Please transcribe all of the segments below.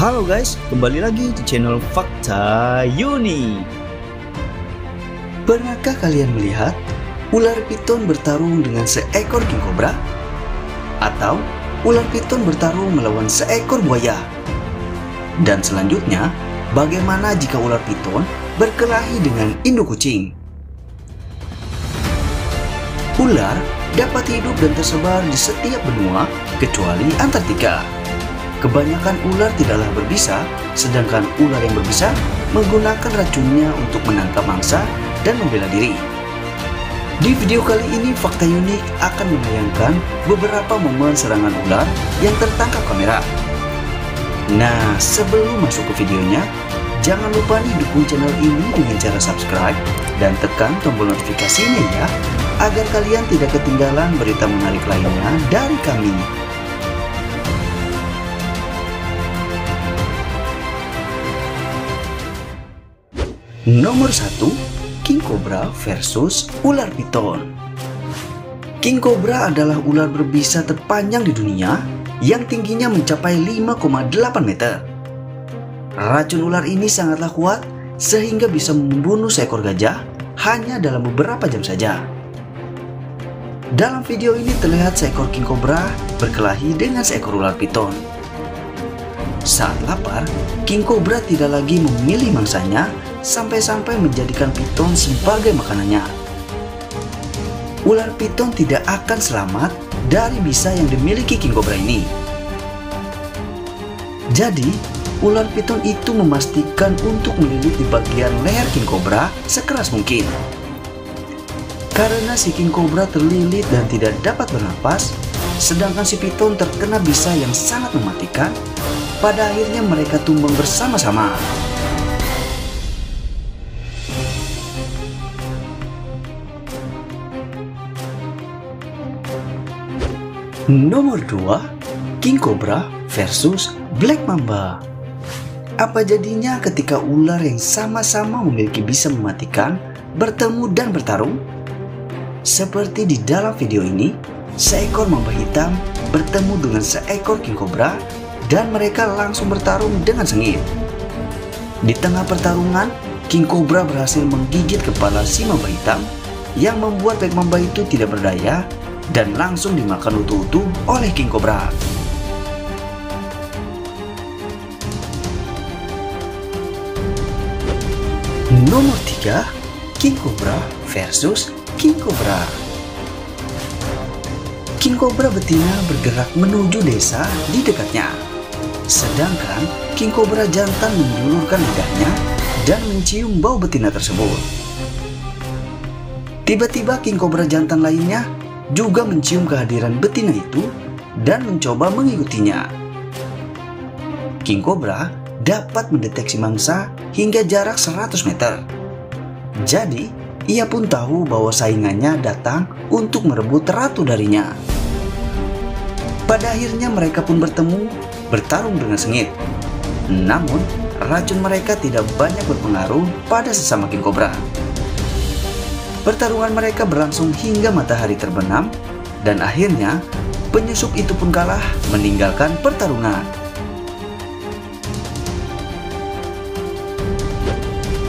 Halo guys, kembali lagi di channel Fakta Uni. Pernahkah kalian melihat ular piton bertarung dengan seekor king cobra? Atau ular piton bertarung melawan seekor buaya? Dan selanjutnya, bagaimana jika ular piton berkelahi dengan induk kucing? Ular dapat hidup dan tersebar di setiap benua kecuali Antartika. Kebanyakan ular tidaklah berbisa, sedangkan ular yang berbisa menggunakan racunnya untuk menangkap mangsa dan membela diri. Di video kali ini, Fakta Unik akan menayangkan beberapa momen serangan ular yang tertangkap kamera. Nah, sebelum masuk ke videonya, jangan lupa nih dukung channel ini dengan cara subscribe dan tekan tombol notifikasinya ya, agar kalian tidak ketinggalan berita menarik lainnya dari kami. Nomor 1, king cobra versus ular piton. King cobra adalah ular berbisa terpanjang di dunia yang tingginya mencapai 5,8 meter. Racun ular ini sangatlah kuat sehingga bisa membunuh seekor gajah hanya dalam beberapa jam saja. Dalam video ini terlihat seekor king cobra berkelahi dengan seekor ular piton. Saat lapar, king cobra tidak lagi memilih mangsanya sampai-sampai menjadikan piton sebagai makanannya. Ular piton tidak akan selamat dari bisa yang dimiliki king cobra ini. Jadi, ular piton itu memastikan untuk melilit di bagian leher king cobra sekeras mungkin. Karena si king cobra terlilit dan tidak dapat bernapas, sedangkan si piton terkena bisa yang sangat mematikan, pada akhirnya mereka tumbang bersama-sama. Nomor 2, king cobra versus black mamba. Apa jadinya ketika ular yang sama-sama memiliki bisa mematikan bertemu dan bertarung? Seperti di dalam video ini, seekor mamba hitam bertemu dengan seekor king cobra dan mereka langsung bertarung dengan sengit. Di tengah pertarungan, king cobra berhasil menggigit kepala si mamba hitam yang membuat black mamba itu tidak berdaya dan langsung dimakan utuh-utuh oleh king cobra. Nomor 3, king cobra versus king cobra. King cobra betina bergerak menuju desa di dekatnya, sedangkan king cobra jantan menjulurkan lidahnya dan mencium bau betina tersebut. Tiba-tiba king cobra jantan lainnya juga mencium kehadiran betina itu dan mencoba mengikutinya. King cobra dapat mendeteksi mangsa hingga jarak 100 meter. Jadi, ia pun tahu bahwa saingannya datang untuk merebut ratu darinya. Pada akhirnya mereka pun bertarung dengan sengit. Namun, racun mereka tidak banyak berpengaruh pada sesama king cobra. Pertarungan mereka berlangsung hingga matahari terbenam dan akhirnya penyusup itu pun kalah meninggalkan pertarungan.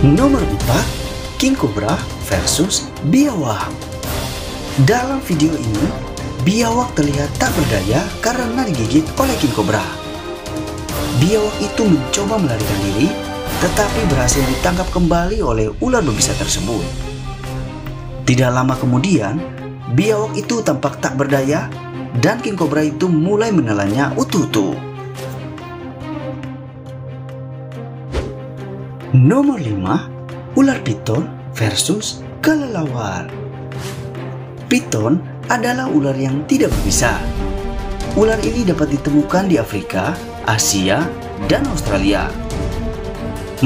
Nomor 4, king cobra versus biawak. Dalam video ini, biawak terlihat tak berdaya karena digigit oleh king cobra. Biawak itu mencoba melarikan diri, tetapi berhasil ditangkap kembali oleh ular berbisa tersebut. Tidak lama kemudian, biawak itu tampak tak berdaya dan king cobra itu mulai menelannya utuh-utuh. Nomor 5, ular piton versus kelelawar. Piton adalah ular yang tidak berbisa. Ular ini dapat ditemukan di Afrika, Asia, dan Australia.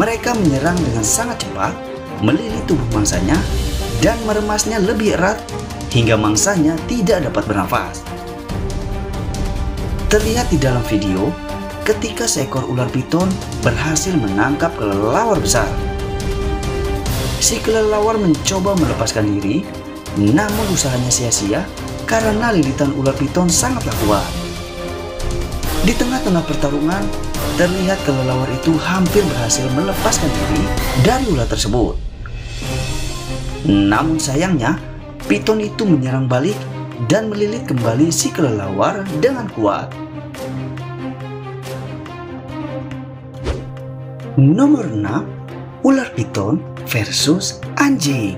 Mereka menyerang dengan sangat cepat, melilit tubuh mangsanya, dan meremasnya lebih erat hingga mangsanya tidak dapat bernafas. Terlihat di dalam video ketika seekor ular piton berhasil menangkap kelelawar besar. Si kelelawar mencoba melepaskan diri, namun usahanya sia-sia karena lilitan ular piton sangatlah kuat. Di tengah-tengah pertarungan, terlihat kelelawar itu hampir berhasil melepaskan diri dari ular tersebut. Namun sayangnya, piton itu menyerang balik dan melilit kembali si kelelawar dengan kuat. Nomor 6, ular piton versus anjing.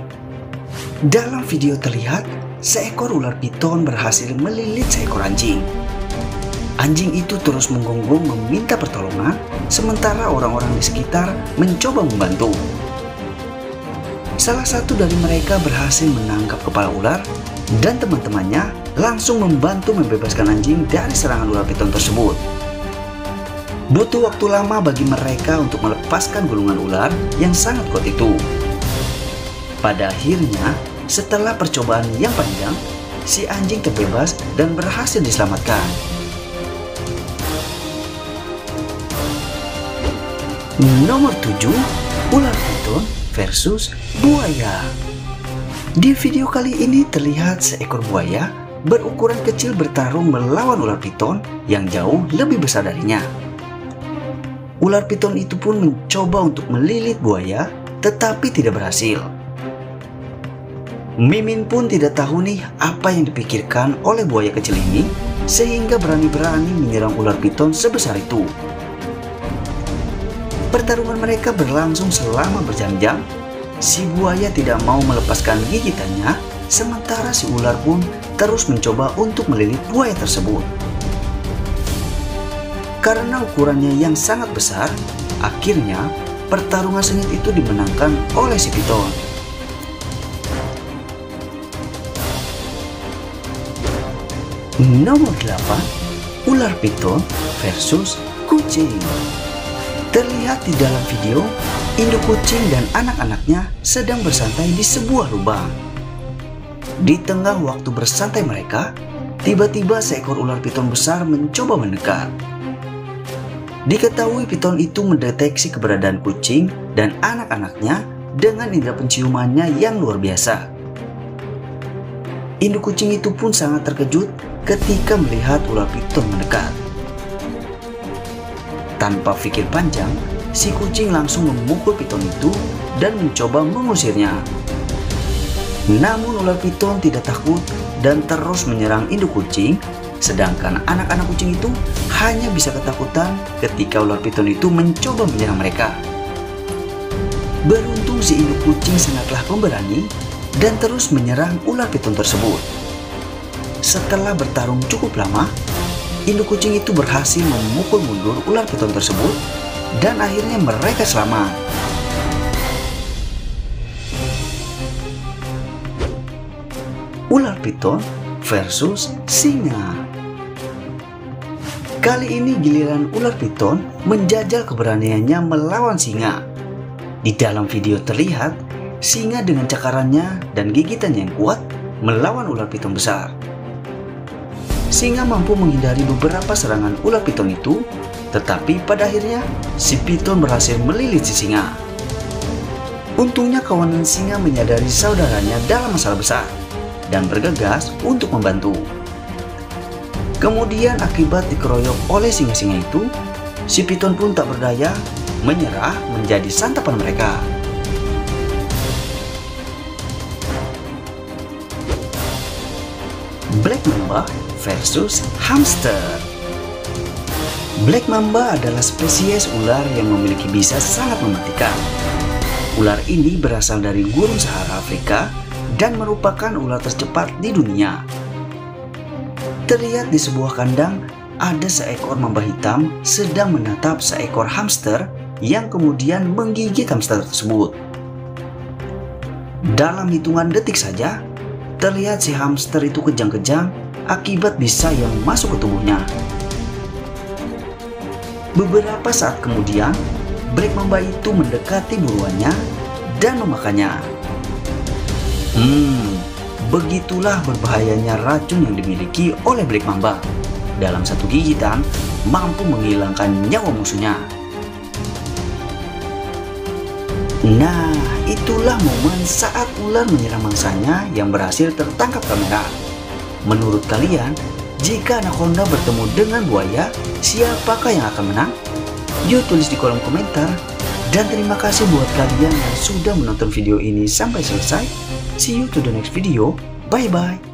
Dalam video terlihat seekor ular piton berhasil melilit seekor anjing. Anjing itu terus menggonggong meminta pertolongan, sementara orang-orang di sekitar mencoba membantu. Salah satu dari mereka berhasil menangkap kepala ular dan teman-temannya langsung membantu membebaskan anjing dari serangan ular piton tersebut. Butuh waktu lama bagi mereka untuk melepaskan gulungan ular yang sangat kuat itu. Pada akhirnya, setelah percobaan yang panjang, si anjing terbebas dan berhasil diselamatkan. Nomor 7, ular piton versus buaya. Di video kali ini terlihat seekor buaya berukuran kecil bertarung melawan ular piton yang jauh lebih besar darinya. Ular piton itu pun mencoba untuk melilit buaya, tetapi tidak berhasil. Mimin pun tidak tahu nih apa yang dipikirkan oleh buaya kecil ini, sehingga berani-berani menyerang ular piton sebesar itu. Pertarungan mereka berlangsung selama berjam-jam. Si buaya tidak mau melepaskan gigitannya, sementara si ular pun terus mencoba untuk melilit buaya tersebut. Karena ukurannya yang sangat besar, akhirnya pertarungan sengit itu dimenangkan oleh si piton. Nomor 8, ular piton versus kucing. Terlihat di dalam video, induk kucing dan anak-anaknya sedang bersantai di sebuah lubang. Di tengah waktu bersantai mereka, tiba-tiba seekor ular piton besar mencoba mendekat. Diketahui piton itu mendeteksi keberadaan kucing dan anak-anaknya dengan indera penciumannya yang luar biasa. Induk kucing itu pun sangat terkejut ketika melihat ular piton mendekat. Tanpa pikir panjang, si kucing langsung memukul piton itu dan mencoba mengusirnya. Namun ular piton tidak takut dan terus menyerang induk kucing, sedangkan anak-anak kucing itu hanya bisa ketakutan ketika ular piton itu mencoba menyerang mereka. Beruntung si induk kucing sangatlah pemberani dan terus menyerang ular piton tersebut. Setelah bertarung cukup lama, induk kucing itu berhasil memukul mundur ular piton tersebut dan akhirnya mereka selamat. Ular piton versus singa. Kali ini giliran ular piton menjajal keberaniannya melawan singa. Di dalam video terlihat singa dengan cakarannya dan gigitannya yang kuat melawan ular piton besar. Singa mampu menghindari beberapa serangan ular piton itu, tetapi pada akhirnya si piton berhasil melilit si singa. Untungnya kawanan singa menyadari saudaranya dalam masalah besar dan bergegas untuk membantu. Kemudian akibat dikeroyok oleh singa-singa itu, si piton pun tak berdaya, menyerah menjadi santapan mereka. Black Mamba versus hamster. Black Mamba adalah spesies ular yang memiliki bisa sangat mematikan. Ular ini berasal dari gurun Sahara Afrika dan merupakan ular tercepat di dunia. Terlihat di sebuah kandang ada seekor mamba hitam sedang menatap seekor hamster yang kemudian menggigit hamster tersebut. Dalam hitungan detik saja, terlihat si hamster itu kejang-kejang akibat bisa yang masuk ke tubuhnya. Beberapa saat kemudian, Black Mamba itu mendekati buruannya dan memakannya. Begitulah berbahayanya racun yang dimiliki oleh Black Mamba. Dalam satu gigitan, mampu menghilangkan nyawa musuhnya. Nah, itulah momen saat ular menyerang mangsanya yang berhasil tertangkap kamera. Menurut kalian, Jika anaconda bertemu dengan buaya, siapakah yang akan menang? Yuk tulis di kolom komentar. Dan terima kasih buat kalian yang sudah menonton video ini sampai selesai. See you to the next video. Bye bye.